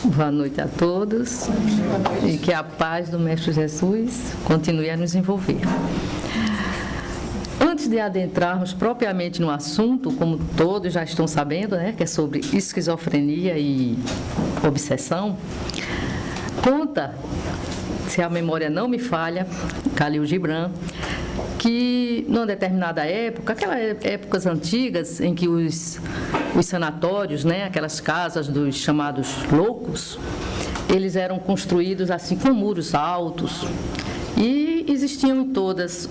Boa noite a todos e que a paz do Mestre Jesus continue a nos envolver. Antes de adentrarmos propriamente no assunto, como todos já estão sabendo, né, que é sobre esquizofrenia e obsessão, conta, se a memória não me falha, Khalil Gibran, que numa determinada época, aquelas épocas antigas em que os sanatórios, né, aquelas casas dos chamados loucos, eles eram construídos assim com muros altos e existiam em todos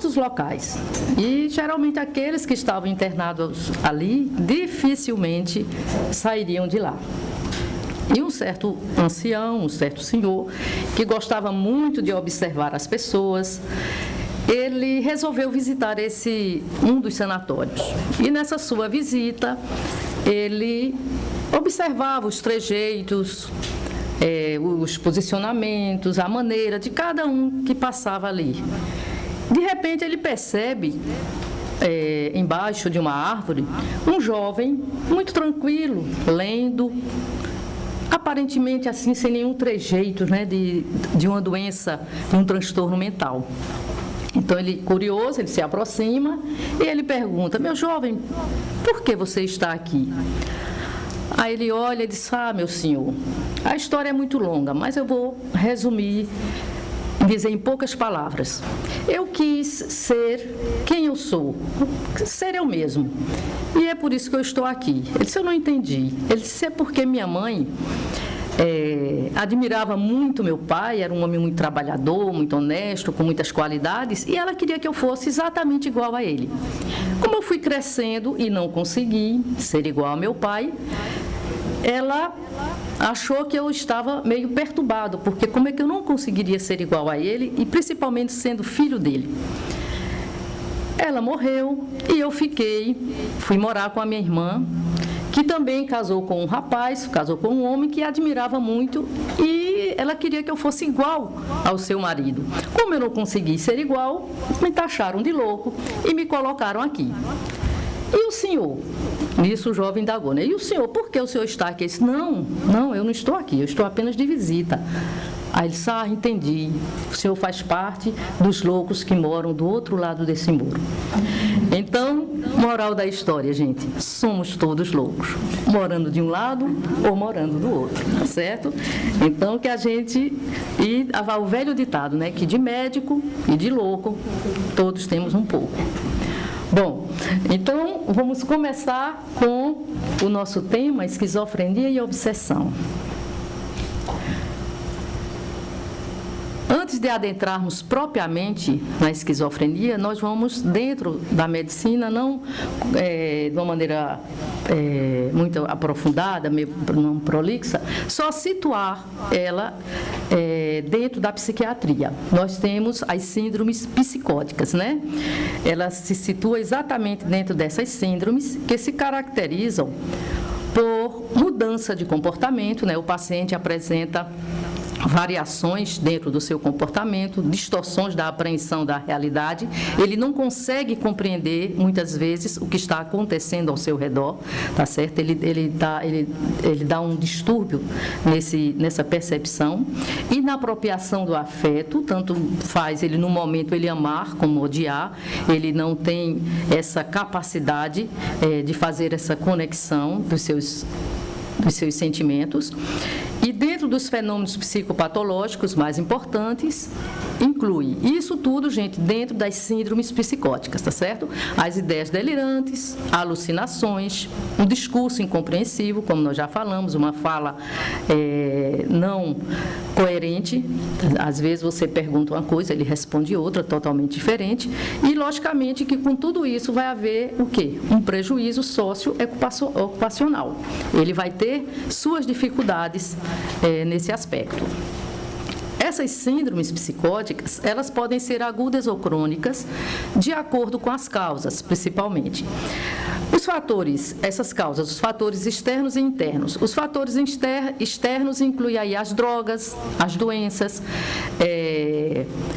os locais. E geralmente aqueles que estavam internados ali dificilmente sairiam de lá. E um certo ancião, um certo senhor, que gostava muito de observar as pessoas, ele resolveu visitar um dos sanatórios. E nessa sua visita, ele observava os trejeitos, os posicionamentos, a maneira de cada um que passava ali. De repente, ele percebe, embaixo de uma árvore, um jovem muito tranquilo, lendo, aparentemente assim, sem nenhum trejeito, né, de uma doença, de um transtorno mental. Então, ele, curioso, ele se aproxima e ele pergunta: meu jovem, por que você está aqui? Aí ele olha e diz: meu senhor, a história é muito longa, mas eu vou resumir, dizer em poucas palavras. Eu quis ser quem eu sou, ser eu mesmo. E é por isso que eu estou aqui. Ele disse: eu não entendi. Ele disse: é porque minha mãe admirava muito meu pai, era um homem muito trabalhador, muito honesto, com muitas qualidades, e ela queria que eu fosse exatamente igual a ele. Como eu fui crescendo e não consegui ser igual ao meu pai, ela achou que eu estava meio perturbado, porque como é que eu não conseguiria ser igual a ele, e principalmente sendo filho dele? Ela morreu e eu fui morar com a minha irmã, que também casou com um rapaz, casou com um homem que admirava muito, e ela queria que eu fosse igual ao seu marido. Como eu não consegui ser igual, me taxaram de louco e me colocaram aqui. E o senhor? Nisso o jovem indagou, né? E o senhor, por que o senhor está aqui? Ele disse: não, eu não estou aqui, eu estou apenas de visita. Aí ele disse: entendi, o senhor faz parte dos loucos que moram do outro lado desse muro. Então, moral da história, gente, somos todos loucos, morando de um lado ou morando do outro, tá certo? Então, que a gente, o velho ditado, né, que de médico e de louco, todos temos um pouco. Bom, então vamos começar com o nosso tema, esquizofrenia e obsessão. Antes de adentrarmos propriamente na esquizofrenia, nós vamos, dentro da medicina, não de uma maneira muito aprofundada, não prolixa, só situar ela dentro da psiquiatria. Nós temos as síndromes psicóticas, né? Ela se situa exatamente dentro dessas síndromes que se caracterizam por mudança de comportamento, né? O paciente apresenta variações dentro do seu comportamento, distorções da apreensão da realidade, ele não consegue compreender, muitas vezes, o que está acontecendo ao seu redor, tá certo? Ele dá um distúrbio nessa percepção, e na apropriação do afeto, tanto faz ele, no momento, ele amar como odiar, ele não tem essa capacidade de fazer essa conexão dos seus sentimentos. E dentro dos fenômenos psicopatológicos mais importantes, inclui isso tudo, gente, dentro das síndromes psicóticas, tá certo? As ideias delirantes, alucinações, um discurso incompreensível, como nós já falamos, uma fala não coerente. Às vezes você pergunta uma coisa, ele responde outra, totalmente diferente. E, logicamente, que com tudo isso vai haver o quê? Um prejuízo socioocupacional. Ele vai ter suas dificuldades nesse aspecto. Essas síndromes psicóticas, elas podem ser agudas ou crônicas, de acordo com as causas, principalmente. Os fatores, essas causas, os fatores externos e internos. Os fatores externos incluem aí as drogas, as doenças,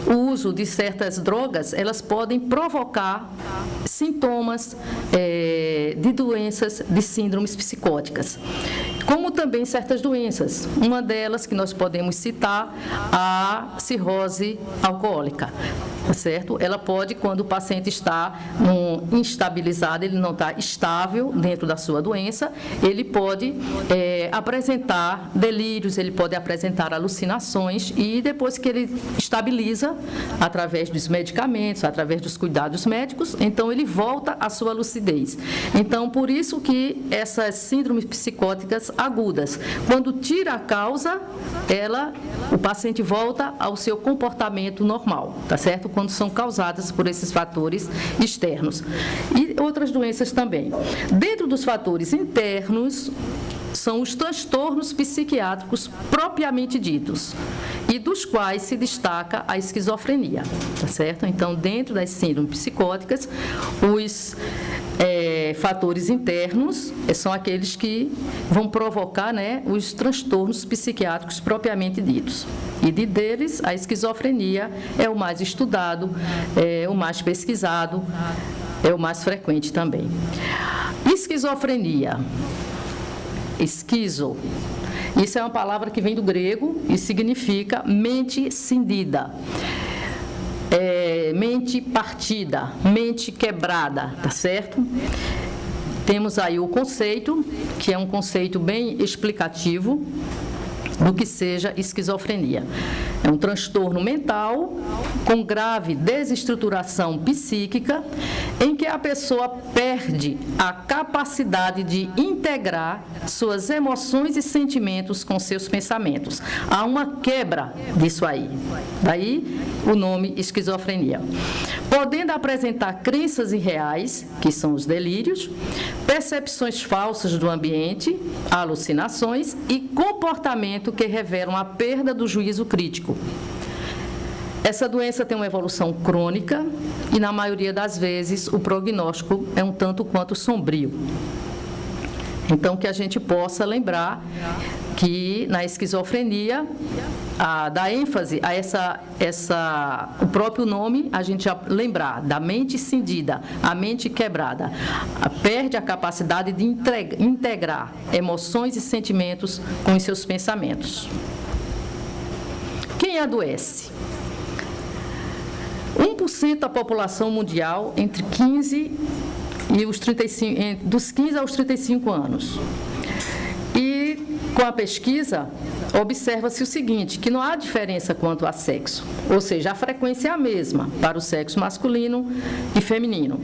o uso de certas drogas, elas podem provocar sintomas de doenças, de síndromes psicóticas. como também certas doenças. Uma delas que nós podemos citar, a cirrose alcoólica, tá certo? Ela pode, quando o paciente está instabilizado, ele não está estável dentro da sua doença, ele pode apresentar delírios, ele pode apresentar alucinações, e depois que ele estabiliza, através dos medicamentos, através dos cuidados médicos, então ele volta à sua lucidez. Então, por isso que essas síndromes psicóticas agudas, quando tira a causa, o paciente volta ao seu comportamento normal, tá certo? Quando são causadas por esses fatores externos. E outras doenças também. Dentro dos fatores internos, são os transtornos psiquiátricos propriamente ditos, e dos quais se destaca a esquizofrenia, tá certo? Então, dentro das síndromes psicóticas, os fatores internos são aqueles que vão provocar, né, os transtornos psiquiátricos propriamente ditos. E deles, a esquizofrenia é o mais estudado, é o mais pesquisado, é o mais frequente também. Esquizofrenia. Esquizo. Isso é uma palavra que vem do grego e significa mente cindida, mente partida, mente quebrada, tá certo? Temos aí o conceito, que é um conceito bem explicativo do que seja esquizofrenia. É um transtorno mental com grave desestruturação psíquica, em que a pessoa perde a capacidade de integrar suas emoções e sentimentos com seus pensamentos. Há uma quebra disso aí. Daí o nome esquizofrenia. Podendo apresentar crenças irreais, que são os delírios, percepções falsas do ambiente, alucinações e comportamento que revelam a perda do juízo crítico. Essa doença tem uma evolução crônica e, na maioria das vezes, o prognóstico é um tanto quanto sombrio. Então, que a gente possa lembrar que na esquizofrenia, dá ênfase a o próprio nome, a gente já lembrar da mente cindida, a mente quebrada, perde a capacidade de integrar emoções e sentimentos com os seus pensamentos. Quem adoece? 1% da população mundial entre 15 e os 35, dos 15 aos 35 anos. E com a pesquisa, observa-se o seguinte, que não há diferença quanto a sexo, ou seja, a frequência é a mesma para o sexo masculino e feminino.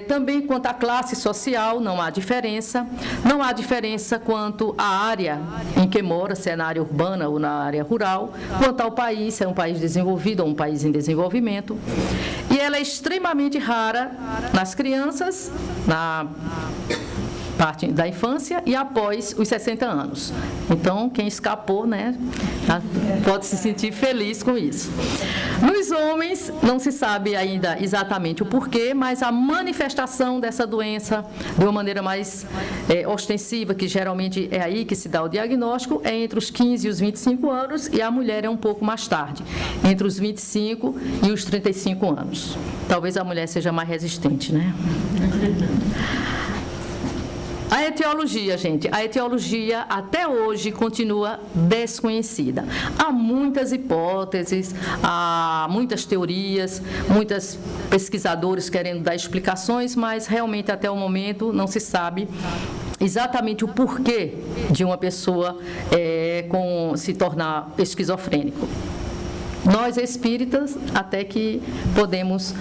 Também quanto à classe social, não há diferença. Não há diferença quanto à área em que mora, se é na área urbana ou na área rural. Quanto ao país, se é um país desenvolvido ou um país em desenvolvimento. E ela é extremamente rara nas crianças, na parte da infância e após os 60 anos. Então, quem escapou, né, pode se sentir feliz com isso. Nos homens, não se sabe ainda exatamente o porquê, mas a manifestação dessa doença, de uma maneira mais ostensiva, que geralmente é aí que se dá o diagnóstico, é entre os 15 e os 25 anos, e a mulher é um pouco mais tarde, entre os 25 e os 35 anos. Talvez a mulher seja mais resistente, né? A etiologia, gente, a etiologia até hoje continua desconhecida. Há muitas hipóteses, há muitas teorias, muitos pesquisadores querendo dar explicações, mas realmente até o momento não se sabe exatamente o porquê de uma pessoa se tornar esquizofrênico. Nós, espíritas, até que podemos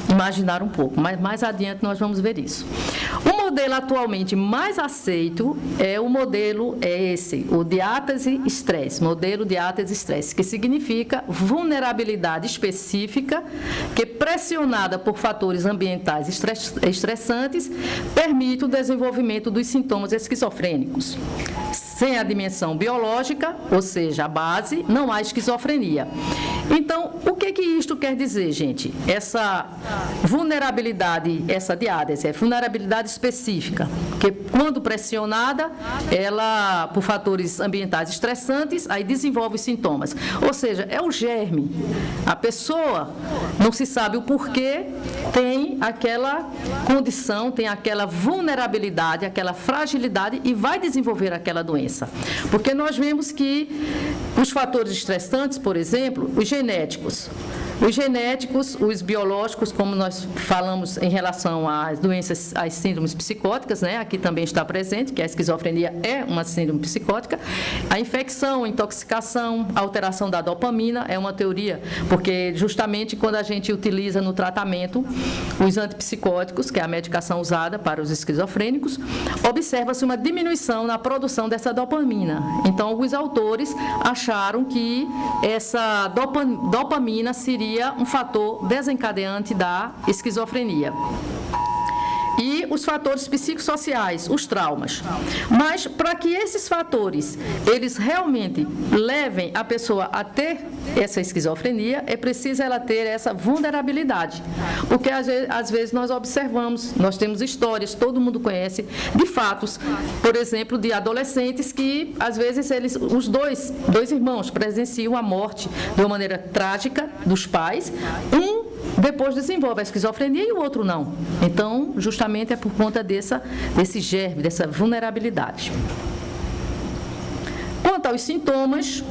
imaginar um pouco, mas mais adiante nós vamos ver isso. O modelo atualmente mais aceito é o modelo o diátese-estresse, modelo diátese-estresse, que significa vulnerabilidade específica que, pressionada por fatores ambientais estressantes, permite o desenvolvimento dos sintomas esquizofrênicos. Sem a dimensão biológica, ou seja, a base, não há esquizofrenia. Então, o que isto quer dizer, gente? Essa vulnerabilidade, essa diádese, é vulnerabilidade específica, que quando pressionada, ela, por fatores ambientais estressantes, aí desenvolve sintomas. Ou seja, é o germe. A pessoa não se sabe o porquê, tem aquela condição, tem aquela vulnerabilidade, aquela fragilidade e vai desenvolver aquela doença. Porque nós vemos que os fatores estressantes, por exemplo, os genéticos, os biológicos, como nós falamos em relação às doenças, às síndromes psicóticas, né? Aqui também está presente, que a esquizofrenia é uma síndrome psicótica. A infecção, a intoxicação, a alteração da dopamina é uma teoria, porque justamente quando a gente utiliza no tratamento os antipsicóticos, que é a medicação usada para os esquizofrênicos, observa-se uma diminuição na produção dessa dopamina. Então, alguns autores acharam que essa dopamina seria um fator desencadeante da esquizofrenia. E os fatores psicossociais, os traumas. Mas, para que esses fatores, eles realmente levem a pessoa a ter essa esquizofrenia, é preciso ela ter essa vulnerabilidade. Porque, às vezes, nós observamos, nós temos histórias, todo mundo conhece, de fatos, por exemplo, de adolescentes que, às vezes, os dois irmãos presenciam a morte de uma maneira trágica dos pais, depois desenvolve a esquizofrenia e o outro não. Então, justamente é por conta desse germe, dessa vulnerabilidade. Quanto aos sintomas,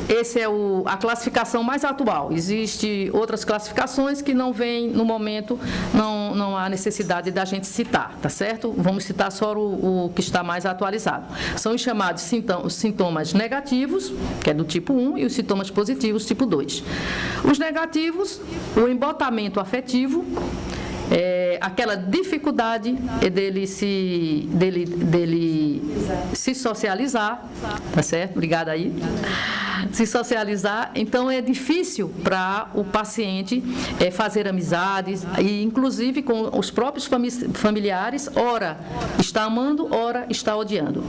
essa é a classificação mais atual. Existem outras classificações que não vêm, no momento, não há necessidade da gente citar, tá certo? Vamos citar só o que está mais atualizado. São os chamados sintomas negativos, que é do tipo 1, e os sintomas positivos, tipo 2. Os negativos, o embotamento afetivo, aquela dificuldade dele se socializar, tá certo? Obrigada aí. Se socializar, então é difícil para o paciente fazer amizades, e inclusive com os próprios familiares, ora está amando, ora está odiando.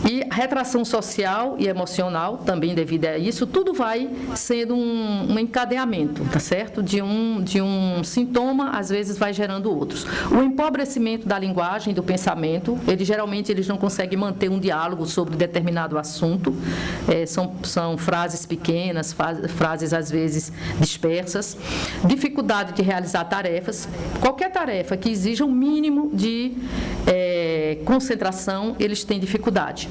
E retração social e emocional, também devido a isso, tudo vai sendo um encadeamento, tá certo? De um sintoma, às vezes vai gerando outros. O empobrecimento da linguagem, do pensamento, geralmente eles não conseguem manter um diálogo sobre determinado assunto, são frases pequenas, frases às vezes dispersas, dificuldade de realizar tarefas, qualquer tarefa que exija um mínimo de concentração, eles têm dificuldade.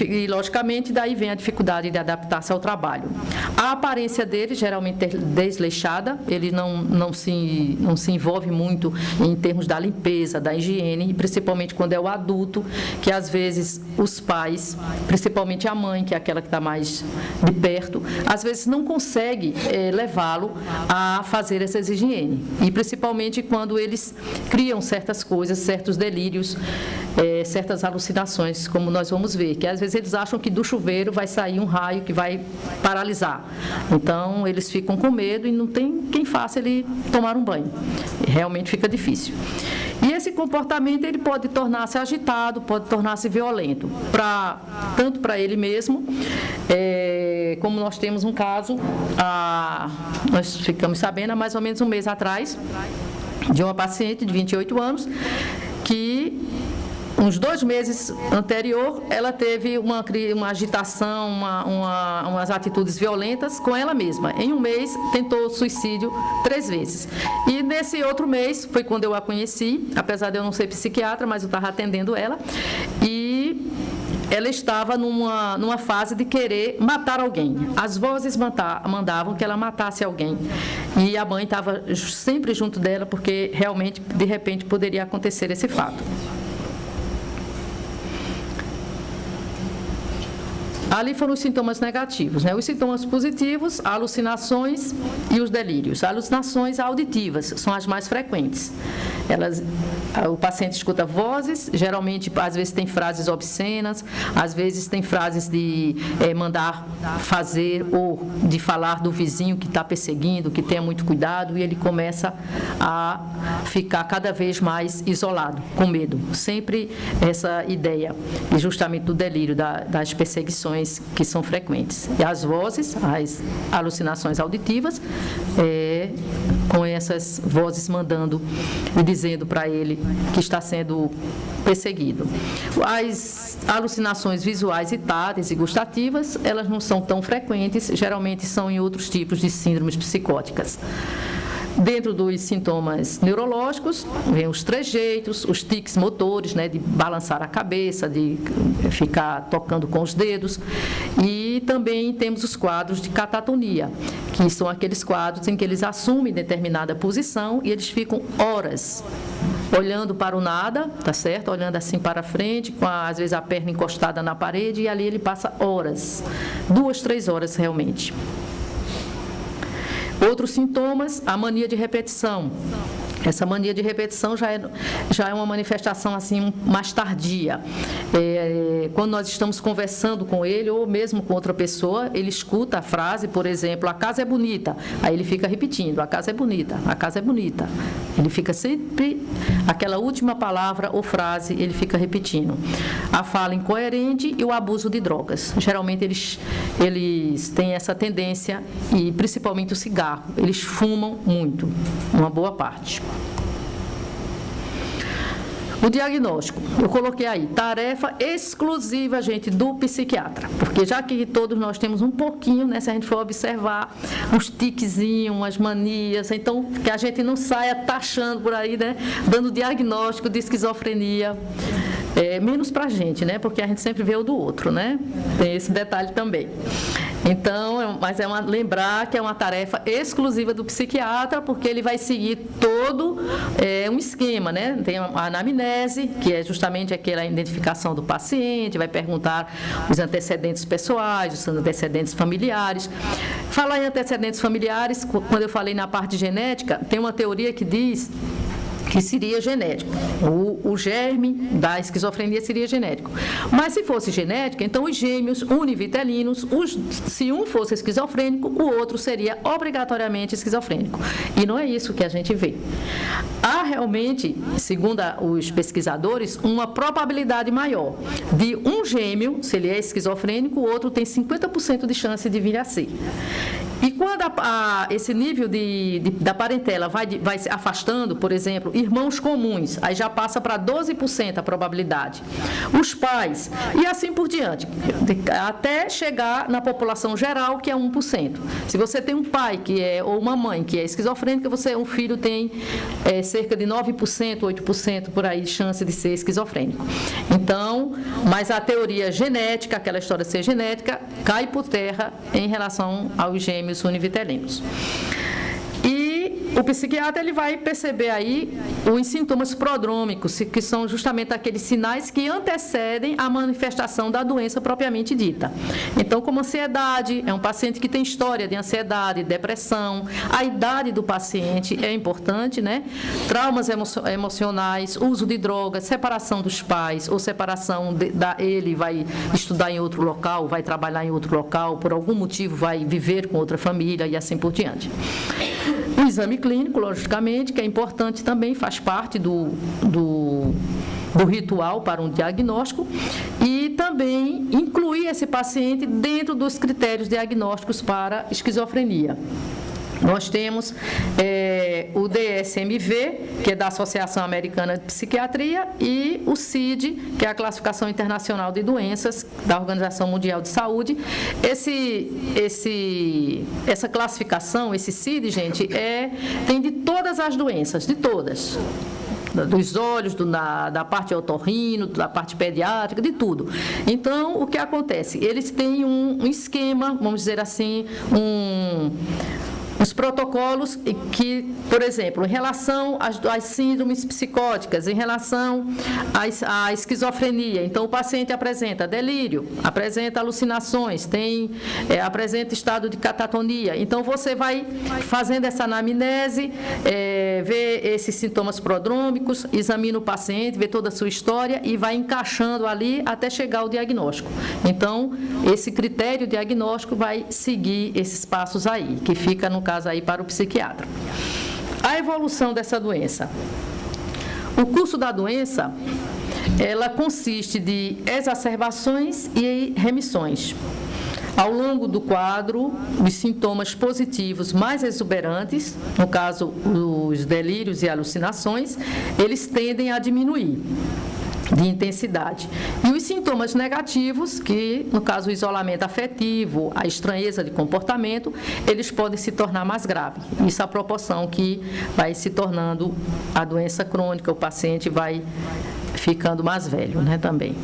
E, logicamente, daí vem a dificuldade de adaptar-se ao trabalho. A aparência dele, geralmente, é desleixada, ele não se envolve muito em termos da limpeza, da higiene, principalmente quando é o adulto, que às vezes os pais, principalmente a mãe, que é aquela que está mais de perto, às vezes não consegue levá-lo a fazer essa higiene. E, principalmente, quando eles criam certas coisas, certos delírios, certas alucinações, como nós vamos ver, que às vezes eles acham que do chuveiro vai sair um raio que vai paralisar. Então, eles ficam com medo e não tem quem faça ele tomar um banho. Realmente fica difícil. E esse comportamento ele pode tornar-se agitado, pode tornar-se violento, tanto para ele mesmo, como nós temos um caso, nós ficamos sabendo há mais ou menos um mês atrás, de uma paciente de 28 anos, que uns 2 meses anterior, ela teve uma agitação, umas atitudes violentas com ela mesma. Em um mês, tentou suicídio 3 vezes. E nesse outro mês, foi quando eu a conheci, apesar de eu não ser psiquiatra, mas eu estava atendendo ela, e ela estava numa fase de querer matar alguém. As vozes mandavam que ela matasse alguém. E a mãe estava sempre junto dela, porque realmente, de repente, poderia acontecer esse fato. Ali foram os sintomas negativos, né? Os sintomas positivos, alucinações e os delírios. Alucinações auditivas são as mais frequentes. O paciente escuta vozes, geralmente, às vezes tem frases obscenas, às vezes tem frases de mandar fazer ou de falar do vizinho que está perseguindo, que tenha muito cuidado, e ele começa a ficar cada vez mais isolado, com medo. Sempre essa ideia, e justamente do delírio, das perseguições que são frequentes. E as vozes, as alucinações auditivas, com essas vozes mandando e dizendo para ele que está sendo perseguido. As alucinações visuais e táteis e gustativas, elas não são tão frequentes, geralmente são em outros tipos de síndromes psicóticas. Dentro dos sintomas neurológicos, vem os trejeitos, os tiques motores, né, de balançar a cabeça, de ficar tocando com os dedos. E também temos os quadros de catatonia, que são aqueles quadros em que eles assumem determinada posição e eles ficam horas olhando para o nada, tá certo? Olhando assim para frente, com às vezes a perna encostada na parede, e ali ele passa horas, 2, 3 horas realmente. Outros sintomas, a mania de repetição. Essa mania de repetição já é uma manifestação assim mais tardia. Quando nós estamos conversando com ele ou mesmo com outra pessoa, ele escuta a frase, por exemplo, a casa é bonita, aí ele fica repetindo, a casa é bonita, a casa é bonita. Ele fica sempre, aquela última palavra ou frase, ele fica repetindo. A fala incoerente e o abuso de drogas. Geralmente eles têm essa tendência, e principalmente o cigarro, eles fumam muito, uma boa parte. O diagnóstico, eu coloquei aí, tarefa exclusiva, gente, do psiquiatra, porque já que todos nós temos um pouquinho, né, se a gente for observar, uns tiquezinhos, umas manias, então que a gente não saia taxando por aí, né, dando diagnóstico de esquizofrenia, menos pra gente, né, porque a gente sempre vê o do outro, né, tem esse detalhe também. Então, mas lembrar que é uma tarefa exclusiva do psiquiatra, porque ele vai seguir todo um esquema, né? Tem a anamnese, que é justamente aquela identificação do paciente, vai perguntar os antecedentes pessoais, os antecedentes familiares. Falar em antecedentes familiares, quando eu falei na parte genética, tem uma teoria que diz que seria genético. O germe da esquizofrenia seria genético. Mas se fosse genética, então os gêmeos univitelinos, se um fosse esquizofrênico, o outro seria obrigatoriamente esquizofrênico. E não é isso que a gente vê. Há realmente, segundo os pesquisadores, uma probabilidade maior de um gêmeo, se ele é esquizofrênico, o outro tem 50% de chance de vir a ser. E quando esse nível da parentela vai se afastando, por exemplo, irmãos comuns, aí já passa para 12% a probabilidade. Os pais, e assim por diante, até chegar na população geral, que é 1%. Se você tem um pai ou uma mãe que é esquizofrênica, um filho tem cerca de 9%, 8% por aí de chance de ser esquizofrênico. Então, mas a teoria genética, aquela história de ser genética, cai por terra em relação aos gêmeos univitelinos. E o psiquiatra ele vai perceber aí os sintomas prodrômicos, que são justamente aqueles sinais que antecedem a manifestação da doença propriamente dita. Então, como ansiedade, é um paciente que tem história de ansiedade, depressão, a idade do paciente é importante, né? Traumas emocionais, uso de drogas, separação dos pais, ou separação ele vai estudar em outro local, vai trabalhar em outro local, por algum motivo vai viver com outra família e assim por diante. O exame clínico, logicamente, que é importante também, faz parte do ritual para um diagnóstico, e também incluir esse paciente dentro dos critérios diagnósticos para esquizofrenia. Nós temos o DSM-V, que é da Associação Americana de Psiquiatria, e o CID, que é a Classificação Internacional de Doenças da Organização Mundial de Saúde. Essa classificação, esse CID, gente, tem de todas as doenças, de todas. Dos olhos, da parte otorrino, da parte pediátrica, de tudo. Então, o que acontece? Eles têm um esquema, vamos dizer assim, Os protocolos que, por exemplo, em relação às síndromes psicóticas, em relação à esquizofrenia, então o paciente apresenta delírio, apresenta alucinações, apresenta estado de catatonia. Então você vai fazendo essa anamnese, vê esses sintomas prodrômicos, examina o paciente, vê toda a sua história e vai encaixando ali até chegar ao diagnóstico. Então, esse critério diagnóstico vai seguir esses passos aí, que fica, no caso, aí para o psiquiatra. A evolução dessa doença. O curso da doença, ela consiste de exacerbações e remissões. Ao longo do quadro, os sintomas positivos mais exuberantes, no caso, os delírios e alucinações, eles tendem a diminuir de intensidade. E os sintomas negativos, que, no caso, o isolamento afetivo, a estranheza de comportamento, eles podem se tornar mais graves. Isso é a proporção que vai se tornando a doença crônica, o paciente vai ficando mais velho, né, também.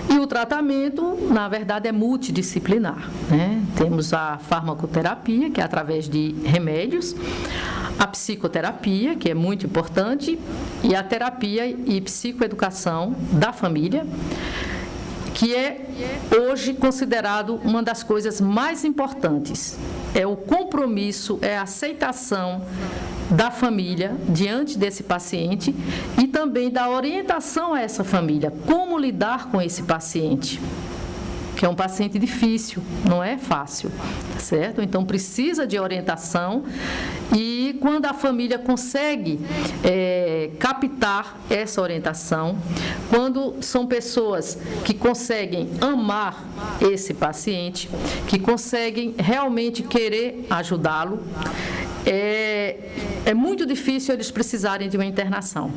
E o tratamento, na verdade, é multidisciplinar, né? Temos a farmacoterapia, que é através de remédios, a psicoterapia, que é muito importante, e a terapia e psicoeducação da família, que é hoje considerado uma das coisas mais importantes. É o compromisso, é a aceitação da família diante desse paciente e também da orientação a essa família, como lidar com esse paciente, que é um paciente difícil, não é fácil, certo? Então, precisa de orientação e quando a família consegue captar essa orientação, quando são pessoas que conseguem amar esse paciente, que conseguem realmente querer ajudá-lo, é muito difícil eles precisarem de uma internação.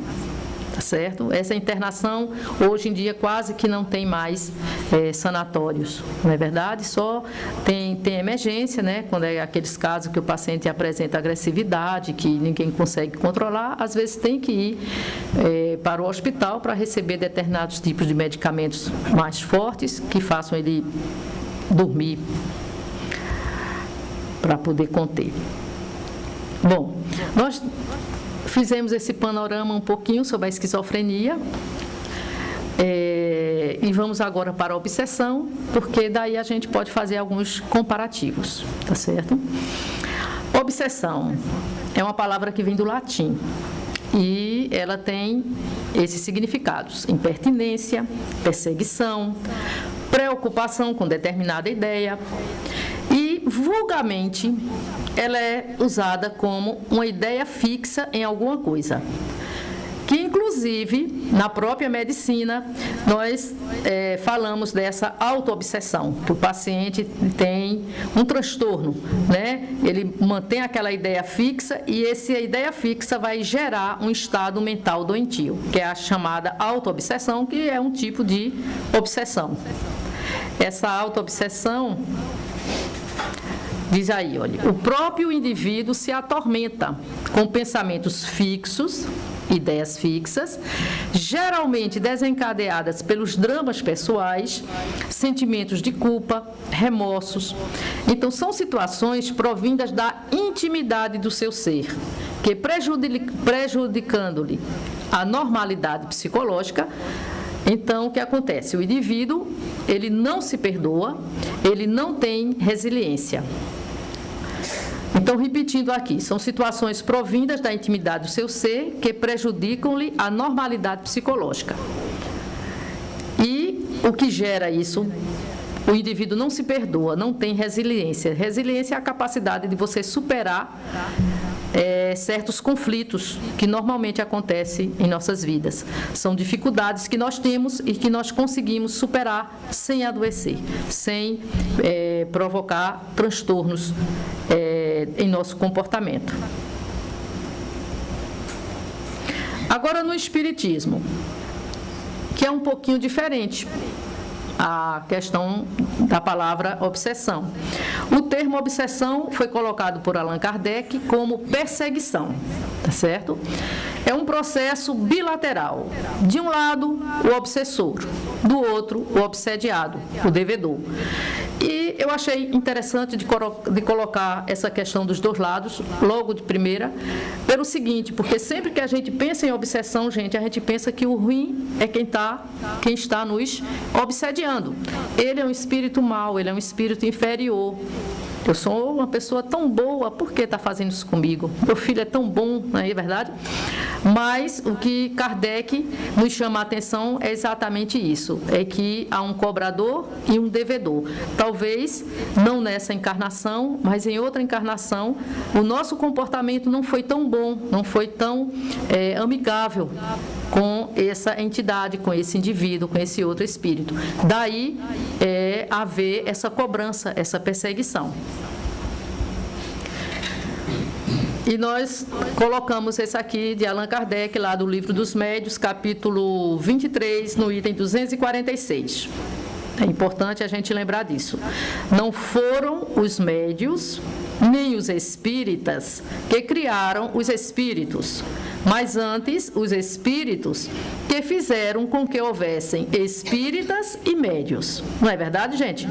Tá certo? Essa internação, hoje em dia, quase que não tem mais sanatórios, não é verdade? Só tem emergência, né? Quando é aqueles casos que o paciente apresenta agressividade, que ninguém consegue controlar, às vezes tem que ir para o hospital para receber determinados tipos de medicamentos mais fortes que façam ele dormir para poder conter. Bom, nós fizemos esse panorama um pouquinho sobre a esquizofrenia e vamos agora para a obsessão, porque daí a gente pode fazer alguns comparativos, tá certo? Obsessão é uma palavra que vem do latim e ela tem esses significados: impertinência, perseguição, preocupação com determinada ideia e, vulgarmente, ela é usada como uma ideia fixa em alguma coisa. Que, inclusive, na própria medicina, nós falamos dessa autoobsessão, que o paciente tem um transtorno, né? Ele mantém aquela ideia fixa e essa ideia fixa vai gerar um estado mental doentio, que é a chamada autoobsessão, que é um tipo de obsessão. Essa autoobsessão diz aí, olha, o próprio indivíduo se atormenta com pensamentos fixos, ideias fixas, geralmente desencadeadas pelos dramas pessoais, sentimentos de culpa, remorsos. Então, são situações provindas da intimidade do seu ser, que prejudicando-lhe a normalidade psicológica. Então, o que acontece? O indivíduo, ele não se perdoa, ele não tem resiliência. Então, repetindo aqui, são situações provindas da intimidade do seu ser que prejudicam-lhe a normalidade psicológica. E o que gera isso? O indivíduo não se perdoa, não tem resiliência. Resiliência é a capacidade de você superar certos conflitos que normalmente acontecem em nossas vidas. São dificuldades que nós temos e que nós conseguimos superar sem adoecer, sem provocar transtornos em nosso comportamento. Agora, no espiritismo, que é um pouquinho diferente a questão da palavra obsessão. O termo obsessão foi colocado por Allan Kardec como perseguição. tá certo? É um processo bilateral. De um lado, o obsessor, do outro, o obsediado, o devedor. E eu achei interessante de colocar essa questão dos dois lados, logo de primeira, pelo seguinte, porque sempre que a gente pensa em obsessão, gente, a gente pensa que o ruim é quem está nos obsediando. Ele é um espírito mau, ele é um espírito inferior. Eu sou uma pessoa tão boa, por que está fazendo isso comigo? Meu filho é tão bom, não é verdade? Mas o que Kardec nos chama a atenção é exatamente isso, é que há um cobrador e um devedor. Talvez, não nessa encarnação, mas em outra encarnação, o nosso comportamento não foi tão bom, não foi tão amigável com essa entidade, com esse indivíduo, com esse outro espírito. Daí haver essa cobrança, essa perseguição. E nós colocamos esse aqui de Allan Kardec, lá do Livro dos Médiuns, capítulo 23, no item 246. É importante a gente lembrar disso. Não foram os médiuns, nem os espíritas, que criaram os espíritos, mas antes os espíritos que fizeram com que houvessem espíritas e médiuns. Não é verdade, gente?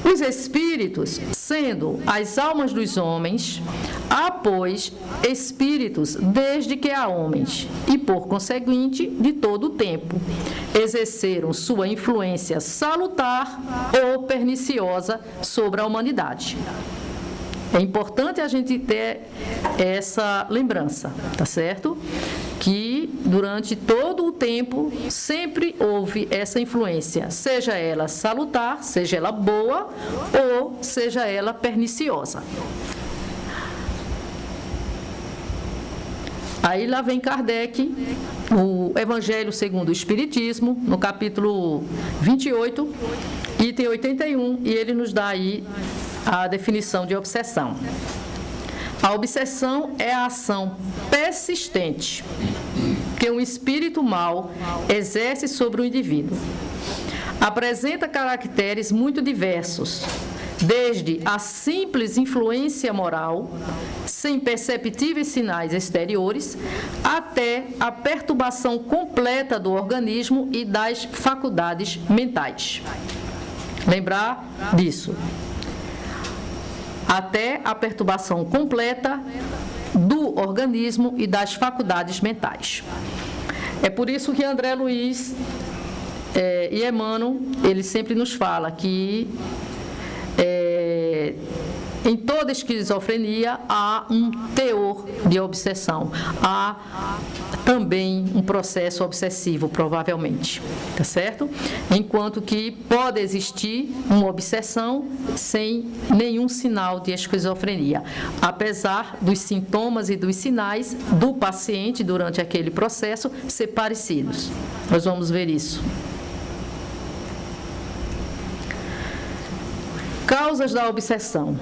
Os espíritos, sendo as almas dos homens, há, pois, espíritos desde que há homens, e, por conseguinte, de todo o tempo, exerceram sua influência salutar ou perniciosa sobre a humanidade. É importante a gente ter essa lembrança, tá certo? Que durante todo o tempo sempre houve essa influência, seja ela salutar, seja ela boa ou seja ela perniciosa. Aí lá vem Kardec, o Evangelho segundo o Espiritismo, no capítulo 28, item 81, e ele nos dá aí a definição de obsessão. A obsessão é a ação persistente que um espírito mau exerce sobre o indivíduo. Apresenta caracteres muito diversos, desde a simples influência moral, sem perceptíveis sinais exteriores, até a perturbação completa do organismo e das faculdades mentais. Lembrar disso. Até a perturbação completa do organismo e das faculdades mentais. É por isso que André Luiz e Emmanuel, ele sempre nos fala que em toda esquizofrenia há um teor de obsessão, há também um processo obsessivo, provavelmente, tá certo? Enquanto que pode existir uma obsessão sem nenhum sinal de esquizofrenia, apesar dos sintomas e dos sinais do paciente durante aquele processo ser parecidos. Nós vamos ver isso. Causas da obsessão.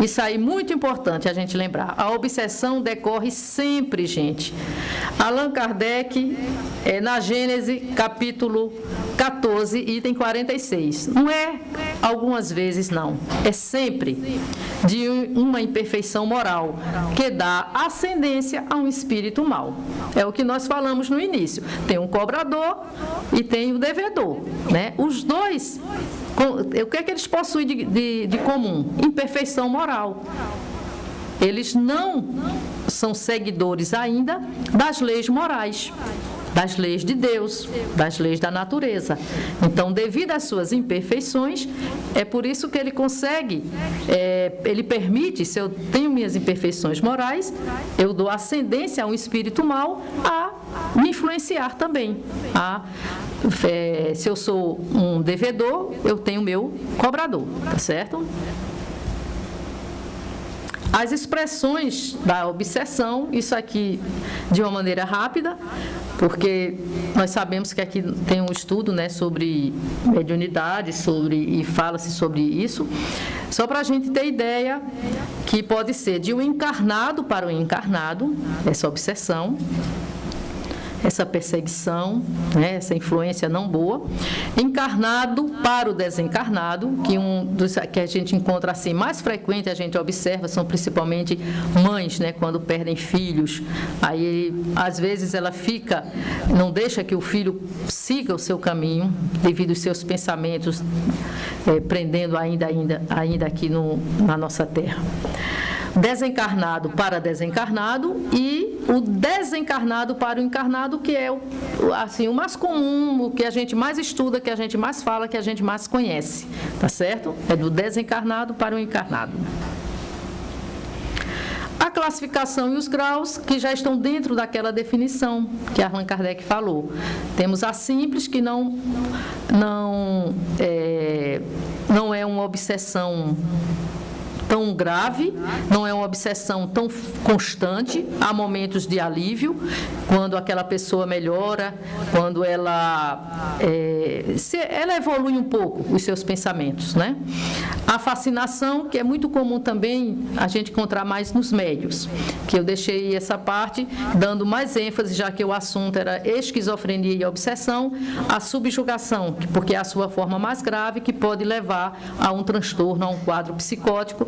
Isso aí, muito importante a gente lembrar. A obsessão decorre sempre, gente. Allan Kardec, na Gênese, capítulo 14, item 46. Não é algumas vezes, não. É sempre de uma imperfeição moral que dá ascendência a um espírito mau. É o que nós falamos no início. Tem um cobrador e tem o devedor, né? Os dois... O que é que eles possuem de comum? Imperfeição moral. Eles não são seguidores ainda das leis morais, das leis de Deus, das leis da natureza. Então, devido às suas imperfeições, é por isso que ele consegue, ele permite, se eu tenho minhas imperfeições morais, eu dou ascendência a um espírito mau a me influenciar também. Se eu sou um devedor, eu tenho meu cobrador, tá certo? As expressões da obsessão, isso aqui de uma maneira rápida, porque nós sabemos que aqui tem um estudo, né, sobre mediunidade, e fala-se sobre isso, só para a gente ter ideia que pode ser de um encarnado para um encarnado, essa obsessão. essa perseguição, né, essa influência não boa. Encarnado para o desencarnado, que um dos que a gente encontra assim mais frequente, a gente observa, são principalmente mães, né, quando perdem filhos. Aí, às vezes, ela não deixa que o filho siga o seu caminho, devido aos seus pensamentos, prendendo ainda aqui na nossa terra. Desencarnado para desencarnado e o desencarnado para o encarnado, que é assim, o mais comum, o que a gente mais estuda, que a gente mais fala, que a gente mais conhece, tá certo? É do desencarnado para o encarnado. A classificação e os graus, que já estão dentro daquela definição que Allan Kardec falou. Temos a simples, que não é uma obsessão tão grave, não é uma obsessão tão constante, há momentos de alívio, quando aquela pessoa melhora, quando ela evolui um pouco os seus pensamentos, né? A fascinação, que é muito comum também a gente encontrar mais nos médios, que eu deixei essa parte dando mais ênfase, já que o assunto era esquizofrenia e obsessão, a subjugação, porque é a sua forma mais grave, que pode levar a um transtorno, a um quadro psicótico.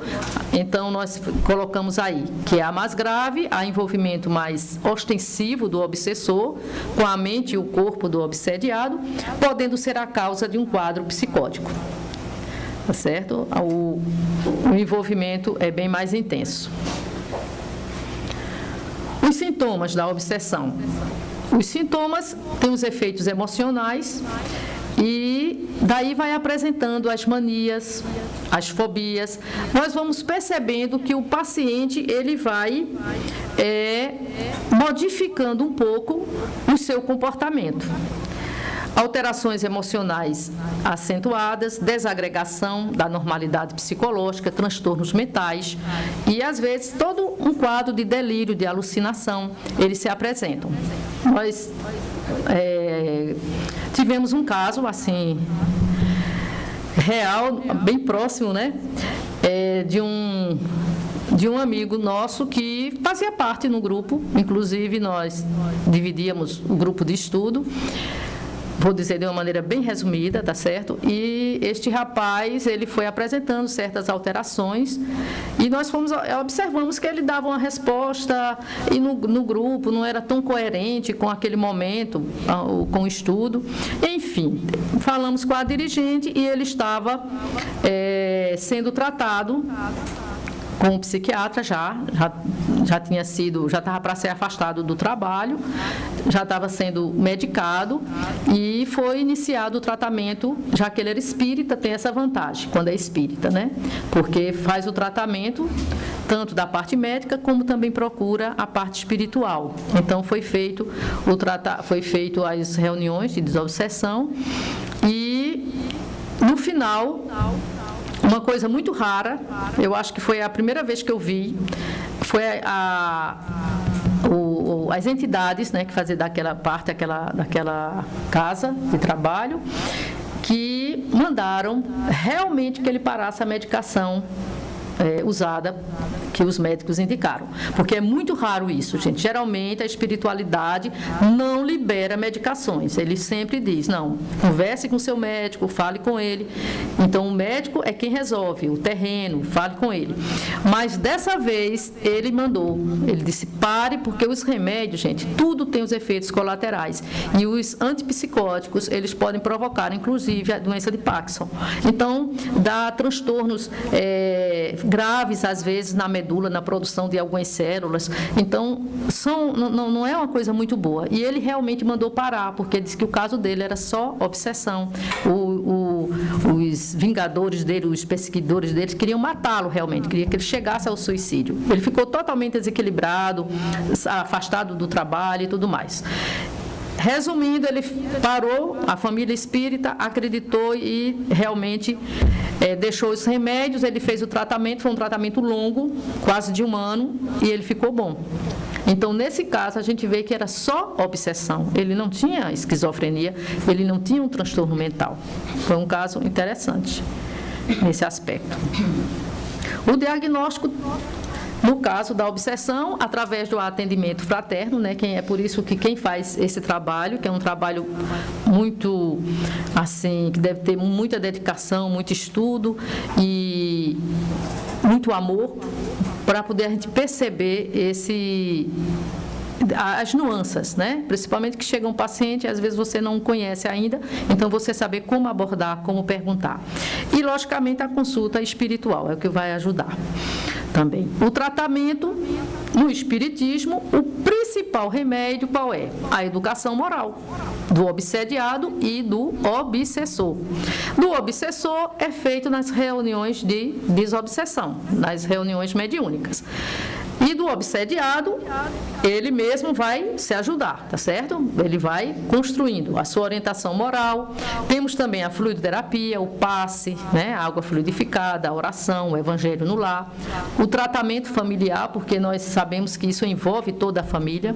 Então, nós colocamos aí que é a mais grave, há envolvimento mais ostensivo do obsessor com a mente e o corpo do obsediado, podendo ser a causa de um quadro psicótico. Tá certo? O envolvimento é bem mais intenso. Os sintomas da obsessão. Os sintomas têm os efeitos emocionais e daí vai apresentando as manias, as fobias. Nós vamos percebendo que o paciente ele vai modificando um pouco o seu comportamento. Alterações emocionais acentuadas, desagregação da normalidade psicológica, transtornos mentais e, às vezes, todo um quadro de delírio, de alucinação, eles se apresentam. Nós tivemos um caso, assim, real, bem próximo, né, de um amigo nosso que fazia parte no grupo, inclusive nós dividíamos o grupo de estudo, vou dizer de uma maneira bem resumida, tá certo? E este rapaz, ele foi apresentando certas alterações e nós observamos que ele dava uma resposta e no grupo não era tão coerente com aquele momento, com o estudo. Enfim, falamos com a dirigente e ele estava sendo tratado com um psiquiatra já estava para ser afastado do trabalho, já estava sendo medicado e foi iniciado o tratamento, já que ele era espírita, tem essa vantagem, quando é espírita, né? Porque faz o tratamento tanto da parte médica, como também procura a parte espiritual. Então, foi feito as reuniões de desobsessão e, no final, uma coisa muito rara, eu acho que foi a primeira vez que eu vi, foi as entidades, né, que faziam daquela parte, daquela casa de trabalho, que mandaram realmente que ele parasse a medicação usada, que os médicos indicaram. Porque é muito raro isso, gente. Geralmente, a espiritualidade não libera medicações. Ele sempre diz, não, converse com o seu médico, fale com ele. Então, o médico é quem resolve, o terreno, fale com ele. Mas, dessa vez, ele disse, pare, porque os remédios, gente, tudo tem os efeitos colaterais. E os antipsicóticos, eles podem provocar, inclusive, a doença de Parkinson. Então, dá transtornos graves, às vezes, na medula, na produção de algumas células. Então, não é uma coisa muito boa. E ele realmente mandou parar, porque disse que o caso dele era só obsessão. Os vingadores dele, os perseguidores dele, queriam matá-lo realmente, queria que ele chegasse ao suicídio. Ele ficou totalmente desequilibrado, afastado do trabalho e tudo mais. Resumindo, ele parou, a família espírita acreditou e realmente deixou os remédios, ele fez o tratamento, foi um tratamento longo, quase de 1 ano, e ele ficou bom. Então, nesse caso, a gente vê que era só obsessão, ele não tinha esquizofrenia, ele não tinha um transtorno mental. Foi um caso interessante nesse aspecto. O diagnóstico No caso da obsessão, através do atendimento fraterno, né, é por isso que quem faz esse trabalho, que é um trabalho muito, assim, que deve ter muita dedicação, muito estudo e muito amor, para poder a gente perceber as nuances, né? Principalmente que chega um paciente, às vezes você não conhece ainda, então você saber como abordar, como perguntar. E, logicamente, a consulta espiritual é o que vai ajudar também. O tratamento no espiritismo, o principal remédio qual é? A educação moral do obsediado e do obsessor. Do obsessor é feito nas reuniões de desobsessão, nas reuniões mediúnicas. E do obsediado, ele mesmo vai se ajudar, tá certo? Ele vai construindo a sua orientação moral. Temos também a fluidoterapia, o passe, né? A água fluidificada, a oração, o evangelho no lar. O tratamento familiar, porque nós sabemos que isso envolve toda a família.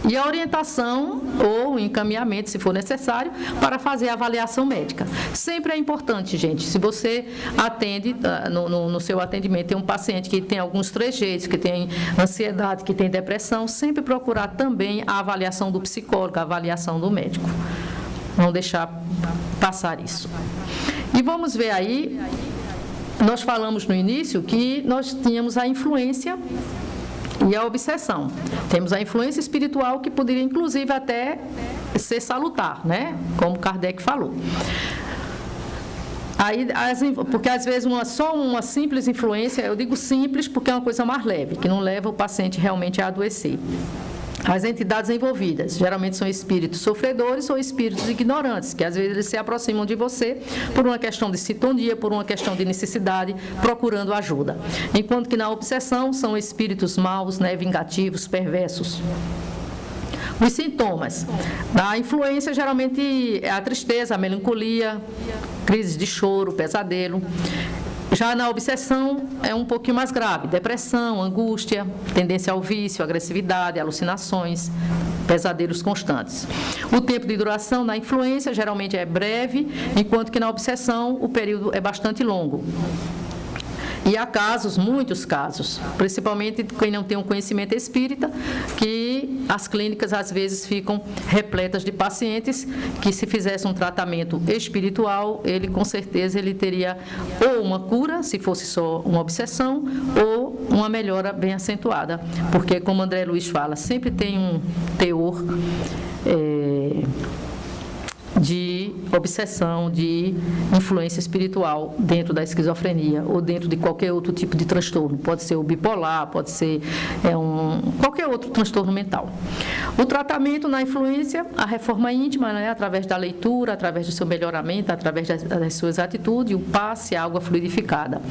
E a orientação ou encaminhamento, se for necessário, para fazer a avaliação médica. Sempre é importante, gente, se você atende, no seu atendimento, tem um paciente que tem alguns trejeitos, que tem ansiedade, que tem depressão, sempre procurar também a avaliação do psicólogo, a avaliação do médico. Não deixar passar isso. E vamos ver aí, nós falamos no início que nós tínhamos a influência e a obsessão. Temos a influência espiritual que poderia, inclusive, até ser salutar, né? Como Kardec falou. Aí, porque às vezes só uma simples influência, eu digo simples porque é uma coisa mais leve, que não leva o paciente realmente a adoecer. As entidades envolvidas, geralmente são espíritos sofredores ou espíritos ignorantes, que às vezes eles se aproximam de você por uma questão de sintonia, por uma questão de necessidade, procurando ajuda. Enquanto que na obsessão são espíritos maus, né, vingativos, perversos. Os sintomas da influência geralmente é a tristeza, a melancolia, crise de choro, pesadelo. Já na obsessão é um pouquinho mais grave, depressão, angústia, tendência ao vício, agressividade, alucinações, pesadelos constantes. O tempo de duração na influência geralmente é breve, enquanto que na obsessão o período é bastante longo. E há casos, muitos casos, principalmente quem não tem um conhecimento espírita, que as clínicas às vezes ficam repletas de pacientes que, se fizesse um tratamento espiritual, ele com certeza ele teria ou uma cura, se fosse só uma obsessão, ou uma melhora bem acentuada. Porque, como André Luiz fala, sempre tem um teor de obsessão, de influência espiritual dentro da esquizofrenia ou dentro de qualquer outro tipo de transtorno. Pode ser o bipolar, pode ser qualquer outro transtorno mental. O tratamento na influência, a reforma íntima, né, através da leitura, através do seu melhoramento, através das suas atitudes, o passe, a água fluidificada.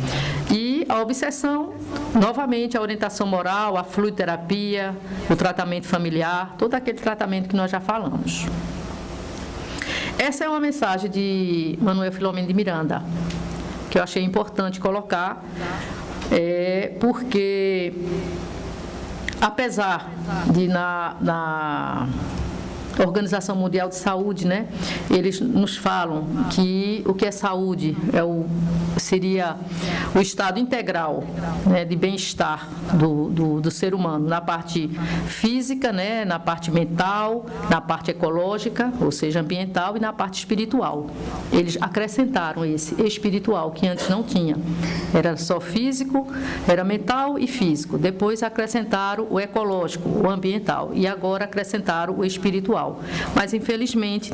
E a obsessão, novamente, a orientação moral, a fluidoterapia, o tratamento familiar, todo aquele tratamento que nós já falamos. Essa é uma mensagem de Manuel Filomeno de Miranda, que eu achei importante colocar, porque, apesar de na Organização Mundial de Saúde, né, eles nos falam que o que é saúde seria o estado integral, né, de bem-estar do ser humano, na parte física, né, na parte mental, na parte ecológica, ou seja, ambiental, e na parte espiritual. Eles acrescentaram esse espiritual, que antes não tinha. Era só físico, era mental e físico. Depois acrescentaram o ecológico, o ambiental, e agora acrescentaram o espiritual. Mas, infelizmente,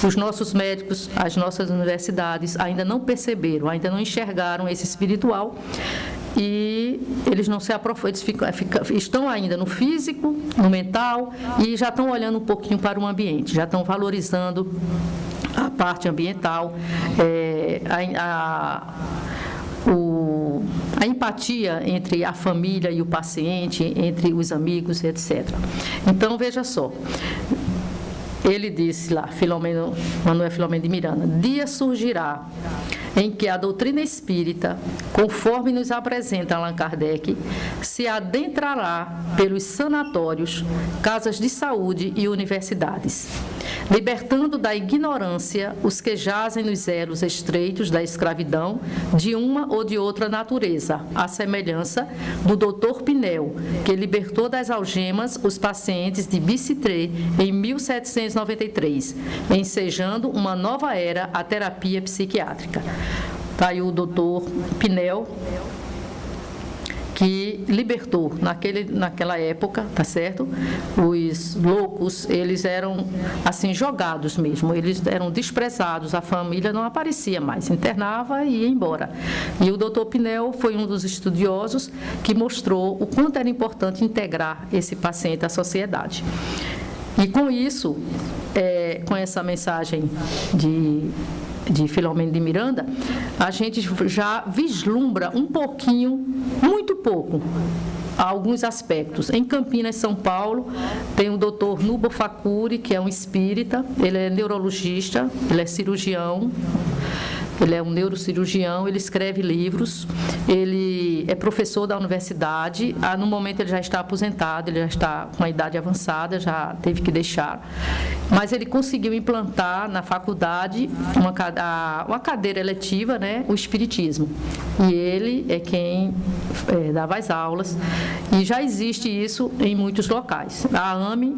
os nossos médicos, as nossas universidades ainda não perceberam, ainda não enxergaram esse espiritual, e eles não se aprofundam, eles estão ainda no físico, no mental, e já estão olhando um pouquinho para o ambiente, já estão valorizando a parte ambiental, a empatia entre a família e o paciente, entre os amigos, etc. Então, veja só. Ele disse lá, Manuel Filomeno de Miranda, dia surgirá em que a doutrina espírita, conforme nos apresenta Allan Kardec, se adentrará pelos sanatórios, casas de saúde e universidades, libertando da ignorância os que jazem nos elos estreitos da escravidão de uma ou de outra natureza, à semelhança do Dr. Pinel, que libertou das algemas os pacientes de Bicêtre em 1793, ensejando uma nova era à terapia psiquiátrica. Está aí o Dr. Pinel, que libertou naquela época, tá certo? Os loucos, eles eram assim jogados mesmo, eles eram desprezados, a família não aparecia mais, internava e ia embora. E o Dr. Pinel foi um dos estudiosos que mostrou o quanto era importante integrar esse paciente à sociedade. E com isso, com essa mensagem de Filomeno de Miranda, a gente já vislumbra um pouquinho, muito pouco, alguns aspectos. Em Campinas, São Paulo, tem o Dr. Nubo Facuri, que é um espírita, ele é neurologista, ele é cirurgião, ele é um neurocirurgião, ele escreve livros, ele é professor da universidade, no momento ele já está aposentado, ele já está com a idade avançada, já teve que deixar, mas ele conseguiu implantar na faculdade uma cadeira eletiva, né, o espiritismo, e ele é quem dava as aulas, e já existe isso em muitos locais. A AME,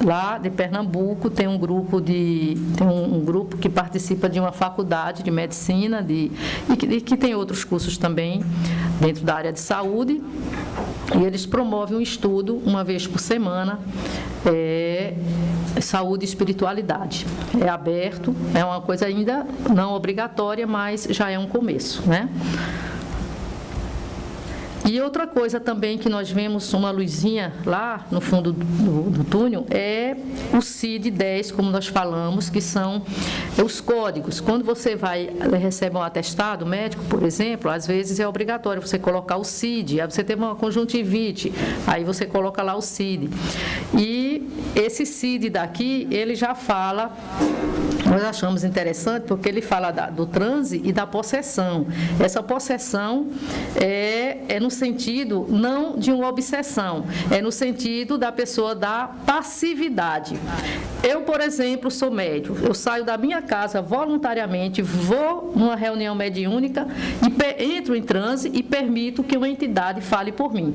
lá de Pernambuco, tem um grupo que participa de uma faculdade de medicina, e que tem outros cursos também dentro da área de saúde, e eles promovem um estudo uma vez por semana, saúde e espiritualidade. É aberto, é uma coisa ainda não obrigatória, mas já é um começo, né? E outra coisa também que nós vemos uma luzinha lá no fundo do túnel é o CID-10, como nós falamos, que são os códigos. Quando você recebe um atestado médico, por exemplo, às vezes é obrigatório você colocar o CID, aí você teve uma conjuntivite, aí você coloca lá o CID. E esse CID daqui, ele já fala, nós achamos interessante, porque ele fala do transe e da possessão. Essa possessão é no sentido não de uma obsessão, é no sentido da pessoa da passividade. Eu, por exemplo, sou médium, eu saio da minha casa voluntariamente, vou numa reunião mediúnica e entro em transe e permito que uma entidade fale por mim.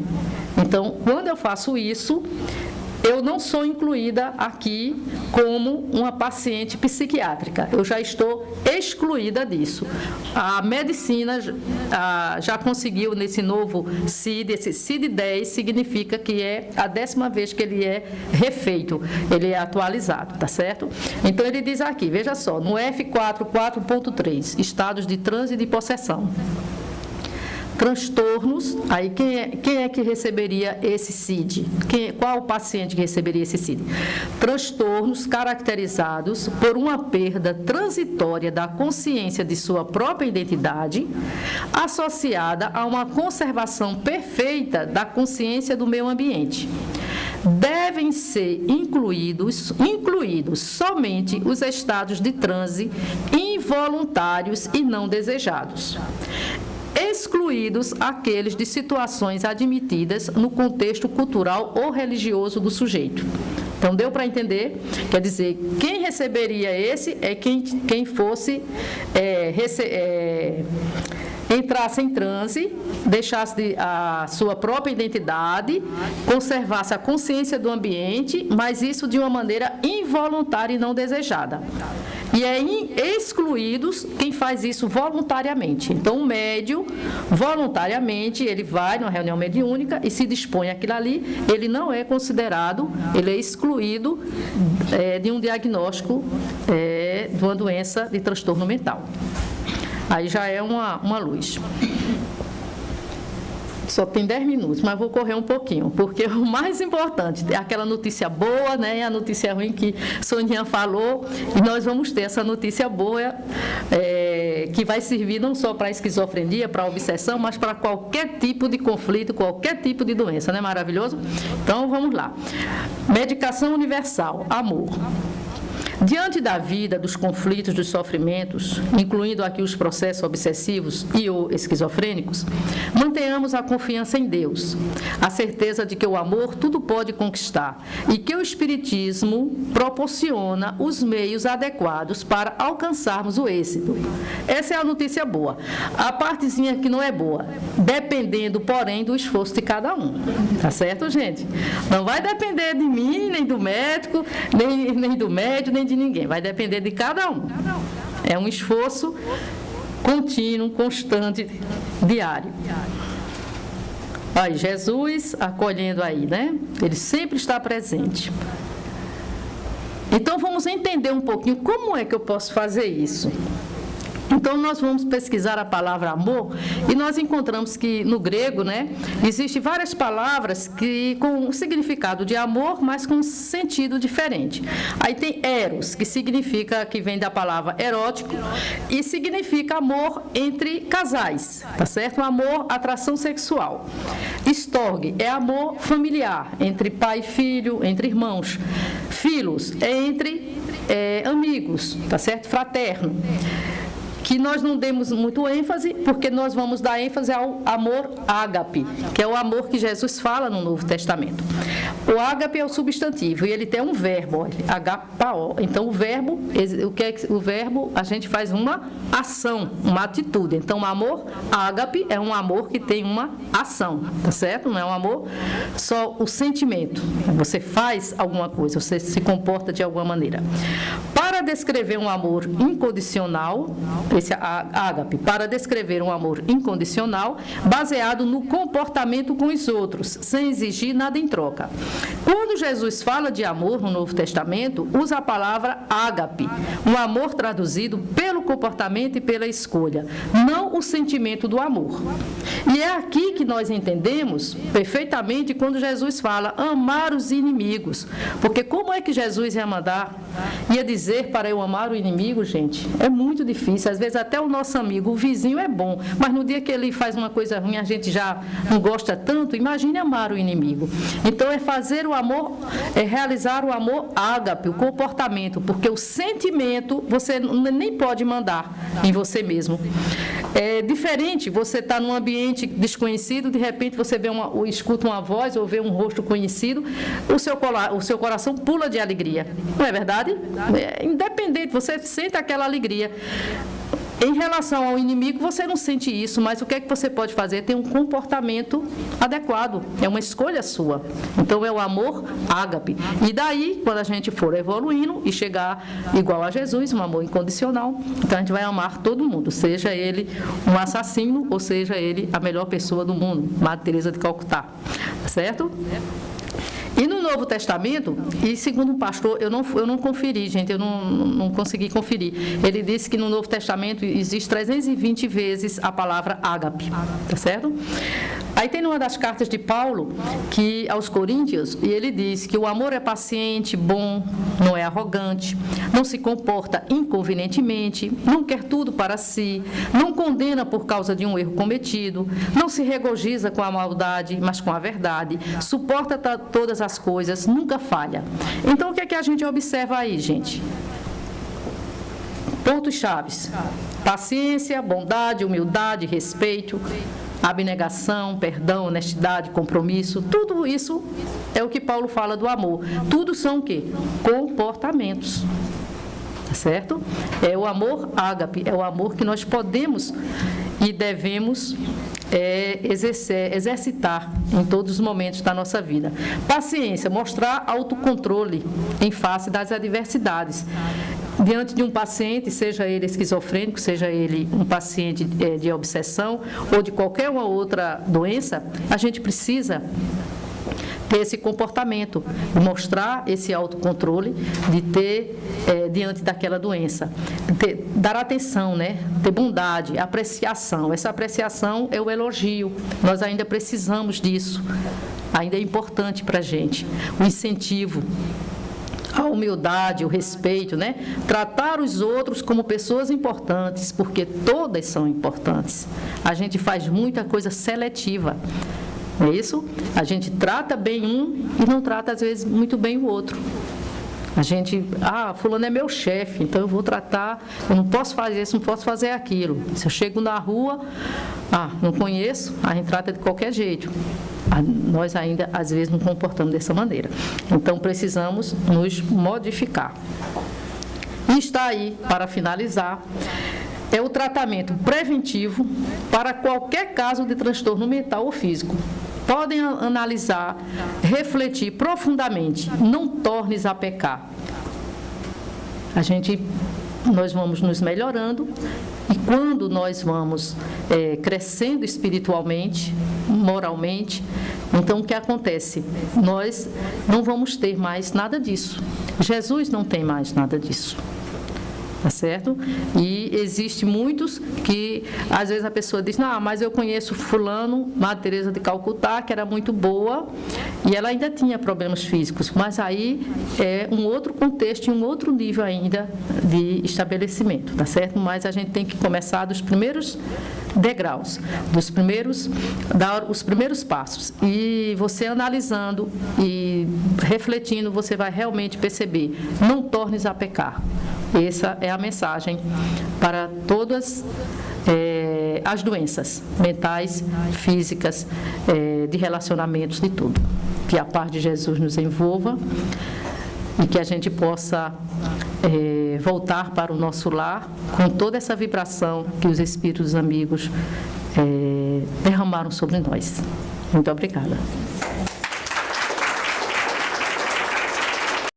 Então, quando eu faço isso, eu não sou incluída aqui como uma paciente psiquiátrica, eu já estou excluída disso. A medicina já conseguiu nesse novo CID, esse CID-10 significa que é a 10ª vez que ele é refeito, ele é atualizado, tá certo? Então ele diz aqui, veja só, no F44.3, estados de transe e de possessão. Transtornos, aí quem é que receberia esse CID? Qual o paciente que receberia esse CID? Transtornos caracterizados por uma perda transitória da consciência de sua própria identidade, associada a uma conservação perfeita da consciência do meio ambiente. Devem ser incluídos somente os estados de transe involuntários e não desejados, excluídos aqueles de situações admitidas no contexto cultural ou religioso do sujeito. Então, deu para entender? Quer dizer, quem receberia esse é quem fosse entrasse em transe, deixasse a sua própria identidade, conservasse a consciência do ambiente, mas isso de uma maneira involuntária e não desejada. E é excluídos quem faz isso voluntariamente. Então, o médium, voluntariamente, ele vai numa reunião mediúnica e se dispõe àquilo ali, ele não é considerado, ele é excluído de um diagnóstico de uma doença de transtorno mental. Aí já é uma luz. Só tem 10 minutos, mas vou correr um pouquinho, porque o mais importante é aquela notícia boa, né, e a notícia ruim que Soninha falou, e nós vamos ter essa notícia boa, que vai servir não só para a esquizofrenia, para a obsessão, mas para qualquer tipo de conflito, qualquer tipo de doença, não é maravilhoso? Então, vamos lá. Medicação universal, amor. Diante da vida, dos conflitos, dos sofrimentos, incluindo aqui os processos obsessivos e ou esquizofrênicos, mantenhamos a confiança em Deus, a certeza de que o amor tudo pode conquistar e que o Espiritismo proporciona os meios adequados para alcançarmos o êxito. Essa é a notícia boa. A partezinha que não é boa, dependendo, porém, do esforço de cada um. Tá certo, gente? Não vai depender de mim, nem do médico, nem do médico, nem de ninguém. Vai depender de cada um. É um esforço contínuo, constante, diário. Aí, Jesus acolhendo aí, né? Ele sempre está presente. Então, vamos entender um pouquinho como é que eu posso fazer isso. Então, nós vamos pesquisar a palavra amor e nós encontramos que no grego, né, existem várias palavras com o significado de amor, mas com um sentido diferente. Aí tem eros, que vem da palavra erótico e significa amor entre casais, tá certo? Um amor, atração sexual. Storge é amor familiar, entre pai e filho, entre irmãos. Filos é entre amigos, tá certo? Fraterno. Que nós não demos muito ênfase, porque nós vamos dar ênfase ao amor ágape, que é o amor que Jesus fala no Novo Testamento. O ágape é o substantivo e ele tem um verbo, agapao. Então, o verbo, a gente faz uma ação, uma atitude. Então, o amor ágape é um amor que tem uma ação, tá certo? Não é um amor só o sentimento. Você faz alguma coisa, você se comporta de alguma maneira. Para descrever um amor incondicional, esse ágape, para descrever um amor incondicional, baseado no comportamento com os outros, sem exigir nada em troca. Quando Jesus fala de amor no Novo Testamento, usa a palavra ágape, um amor traduzido pelo comportamento e pela escolha, não o sentimento do amor. E é aqui que nós entendemos perfeitamente quando Jesus fala amar os inimigos, porque como é que Jesus ia dizer para eu amar o inimigo, gente? É muito difícil, às vezes até o nosso amigo, o vizinho é bom, mas no dia que ele faz uma coisa ruim, a gente já não gosta tanto, imagine amar o inimigo. Então é fazer o amor, é realizar o amor ágape, o comportamento, porque o sentimento você nem pode mandar em você mesmo. É diferente, você está num ambiente desconhecido, de repente você escuta uma voz ou vê um rosto conhecido, o seu coração pula de alegria. Não é verdade? Independente, você sente aquela alegria. Em relação ao inimigo, você não sente isso, mas o que é que você pode fazer? Tem um comportamento adequado, é uma escolha sua. Então, é o amor ágape. E daí, quando a gente for evoluindo e chegar igual a Jesus, um amor incondicional, então a gente vai amar todo mundo, seja ele um assassino ou seja ele a melhor pessoa do mundo, Madre Teresa de Calcutá, certo? E no Novo Testamento, e segundo um pastor, eu não conferi, gente, eu não consegui conferir. Ele disse que no Novo Testamento existe 320 vezes a palavra ágape, tá certo? Aí tem uma das cartas de Paulo, que aos Coríntios, e ele diz que o amor é paciente, bom, não é arrogante, não se comporta inconvenientemente, não quer tudo para si, não condena por causa de um erro cometido, não se regozija com a maldade, mas com a verdade, suporta todas as coisas, nunca falha. Então, o que é que a gente observa aí, gente? Pontos chaves: paciência, bondade, humildade, respeito, abnegação, perdão, honestidade, compromisso. Tudo isso é o que Paulo fala do amor. Tudo são o quê? Comportamentos. Tá certo? É o amor ágape, é o amor que nós podemos e devemos exercitar em todos os momentos da nossa vida. Paciência, mostrar autocontrole em face das adversidades. Diante de um paciente, seja ele esquizofrênico, seja ele um paciente de obsessão ou de qualquer uma outra doença, a gente precisa ter esse comportamento, mostrar esse autocontrole, de ter, diante daquela doença, dar atenção, né? Ter bondade, apreciação. Essa apreciação é o elogio. Nós ainda precisamos disso. Ainda é importante para a gente. O incentivo, a humildade, o respeito, né? Tratar os outros como pessoas importantes, porque todas são importantes. A gente faz muita coisa seletiva. Não é isso? A gente trata bem um e não trata, às vezes, muito bem o outro. A gente, fulano é meu chefe, então eu vou tratar, eu não posso fazer isso, não posso fazer aquilo. Se eu chego na rua, não conheço, a gente trata de qualquer jeito. Nós ainda, às vezes, não comportamos dessa maneira. Então, precisamos nos modificar. E está aí, para finalizar, é o tratamento preventivo para qualquer caso de transtorno mental ou físico. Podem analisar, refletir profundamente, não tornes a pecar. Nós vamos nos melhorando e quando nós vamos crescendo espiritualmente, moralmente, então o que acontece? Nós não vamos ter mais nada disso. Jesus não tem mais nada disso. Tá certo? E existe muitos que, às vezes, a pessoa diz, mas eu conheço fulano, Madre Teresa de Calcutá, que era muito boa, e ela ainda tinha problemas físicos, mas aí é um outro contexto e um outro nível ainda de estabelecimento, tá certo? Mas a gente tem que começar dos primeiros degraus, dar os primeiros passos. E você analisando e refletindo, você vai realmente perceber, não tornes a pecar. Essa é a mensagem para todas as doenças mentais, físicas, de relacionamentos, de tudo. Que a paz de Jesus nos envolva e que a gente possa voltar para o nosso lar com toda essa vibração que os Espíritos amigos derramaram sobre nós. Muito obrigada.